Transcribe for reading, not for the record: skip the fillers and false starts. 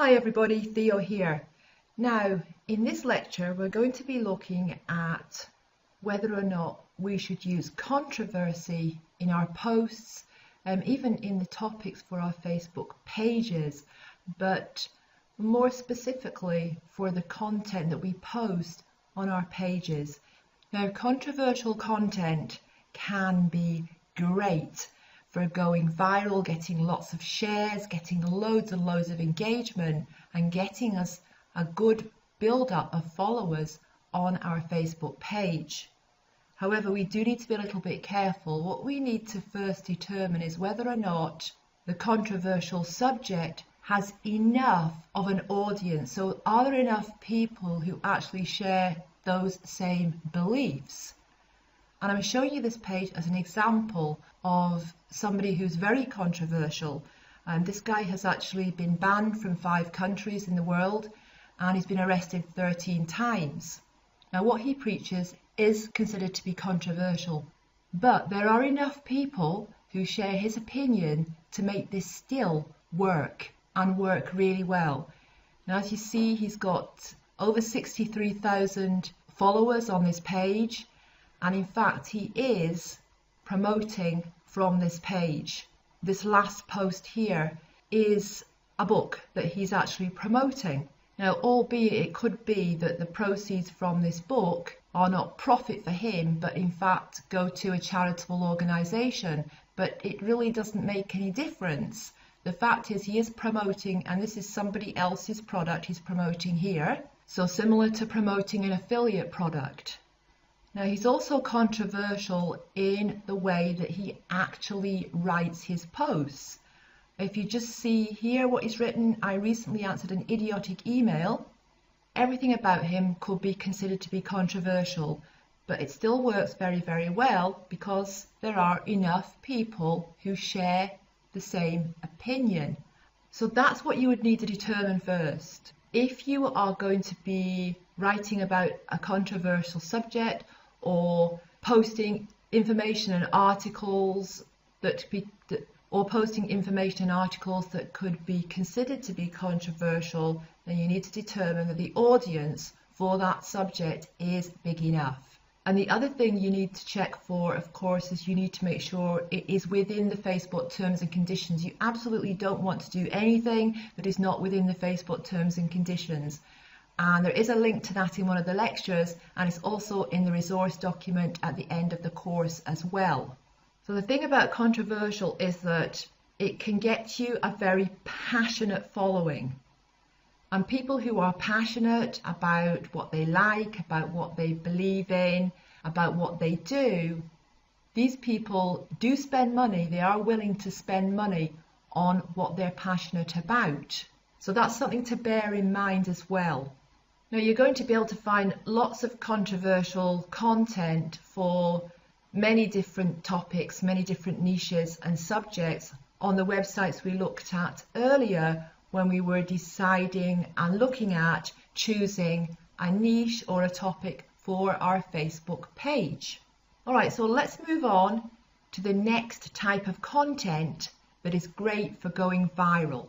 Hi everybody, Theo here. Now, in this lecture, we're going to be looking at whether or not we should use controversy in our posts, even in the topics for our Facebook pages, but more specifically for the content that we post on our pages. Now, controversial content can be great for going viral, getting lots of shares, getting loads and loads of engagement, and getting us a good build-up of followers on our Facebook page. However, we do need to be a little bit careful. What we need to first determine is whether or not the controversial subject has enough of an audience. So are there enough people who actually share those same beliefs? And I'm showing you this page as an example of somebody who's very controversial. And this guy has actually been banned from 5 countries in the world, and he's been arrested 13 times. Now, what he preaches is considered to be controversial, but there are enough people who share his opinion to make this still work, and work really well. Now, as you see, he's got over 63,000 followers on this page. And in fact, he is promoting from this page. This last post here is a book that he's actually promoting. Now, albeit it could be that the proceeds from this book are not profit for him, but in fact go to a charitable organisation. But it really doesn't make any difference. The fact is, he is promoting, and this is somebody else's product he's promoting here. So similar to promoting an affiliate product. Now, he's also controversial in the way that he actually writes his posts. If you just see here what he's written, I recently answered an idiotic email. Everything about him could be considered to be controversial, but it still works very, very well because there are enough people who share the same opinion. So that's what you would need to determine first. If you are going to be writing about a controversial subject, or posting information and articles that could be considered to be controversial, then you need to determine that the audience for that subject is big enough. And the other thing you need to check for, of course, is you need to make sure it is within the Facebook terms and conditions. You absolutely don't want to do anything that is not within the Facebook terms and conditions. And there is a link to that in one of the lectures, and it's also in the resource document at the end of the course as well. So the thing about controversial is that it can get you a very passionate following. And people who are passionate about what they like, about what they believe in, about what they do, these people do spend money. They are willing to spend money on what they're passionate about. So that's something to bear in mind as well. Now, you're going to be able to find lots of controversial content for many different topics, many different niches and subjects on the websites we looked at earlier when we were deciding and looking at choosing a niche or a topic for our Facebook page. All right, so let's move on to the next type of content that is great for going viral.